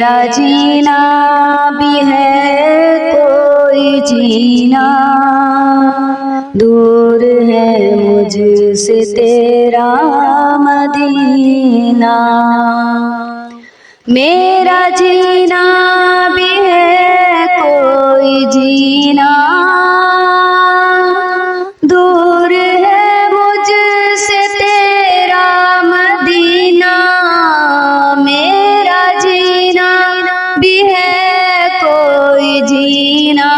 میرا جینا بھی ہے کوئی جینا، دور ہے مجھ سے تیرا مدینہ۔ میرا جینا بھی ہے کوئی جینا، دور ہے مجھ سے تیرا مدینہ۔ میرا جینا بھی ہے کوئی جینا،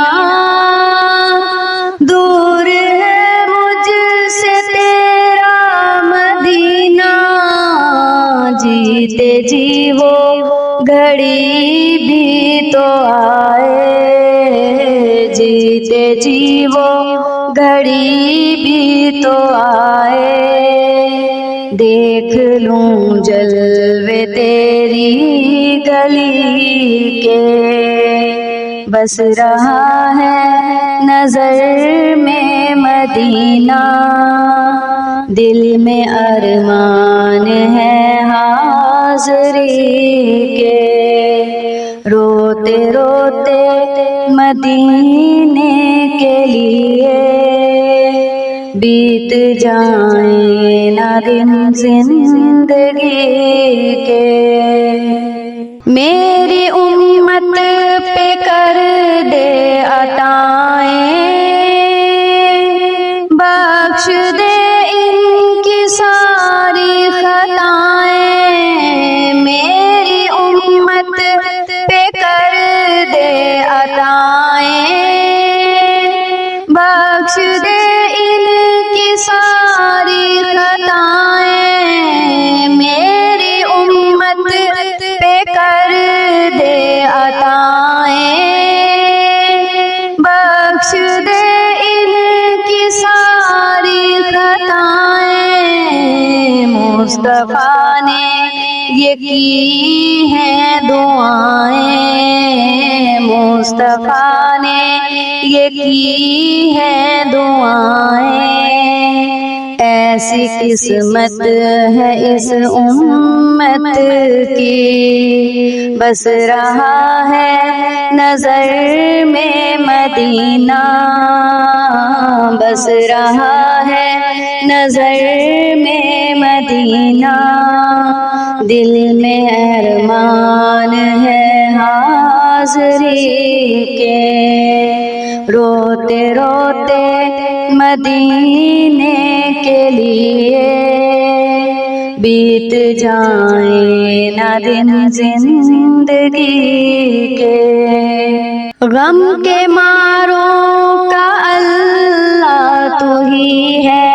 دور ہے مجھ سے تیرا مدینہ۔ جیتے جی وہ گھڑی بھی تو آئے، جیتے جی وہ گھڑی بھی تو آئے، دیکھ لوں جلوے تیری گلی کے۔ بس رہا ہے نظر میں مدینہ، دل میں ارمان ہے حاضری کے۔ روتے روتے مدینے کے لیے، بیت جائیں نہ دن زندگی کے۔ میری امت پہ کر دے عطائیں، بخش دے ان کی ساری خطائیں۔ میری امت پہ کر دے عطائیں، بخش دے ان کی ساری خطائیں۔ میری امت پہ کر دے عطائیں، بخش دے ان کی ساری خطائیں۔ مصطفیٰ نے یہ کی ہیں دعائیں، مصطفیٰ نے یہ کی ہیں دعائیں۔ ایسی قسمت ہے اس امت کی، بس رہا ہے نظر میں مدینہ، بس رہا ہے نظر میں مدینہ۔ دل میں ارمان ہے حاضری کے، روتے روتے مدینے کے لیے، بیت جائیں نہ دن زندگی کے۔ غم کے ماروں کا اللہ تو ہی ہے،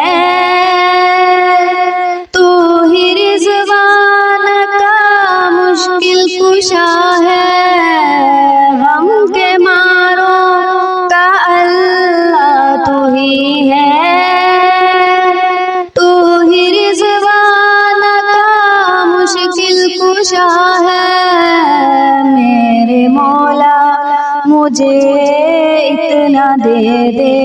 تو ہی رضوان کا مشکل کشا ہے۔ غم کے ماروں کا اللہ تو ہی ہے، تو ہی رضوان کا مشکل کشا ہے۔ میرے مولا مجھے اتنا دے دے،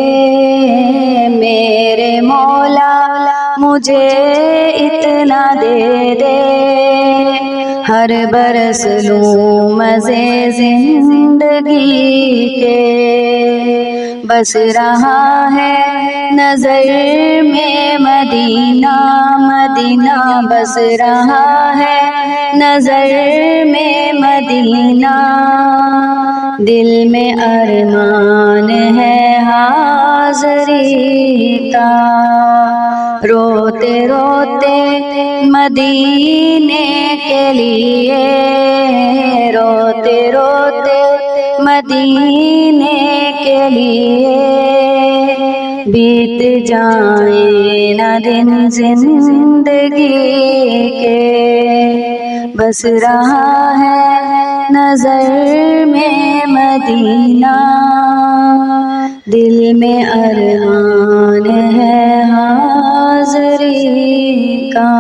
میرے مولا مجھے اتنا دے دے، ہر برس لوں مزے زندگی کے۔ بس رہا ہے نظر میں مدینہ، مدینہ بس رہا ہے نظر میں مدینہ۔ دل میں ارمان ہے حاضری کا، روتے روتے مدینے کے لیے، روتے روتے مدینے کے لیے، بیت جائیں نہ دن زندگی کے۔ بس رہا ہے نظر میں مدینہ، دل میں ارمان ہے حاضری کا۔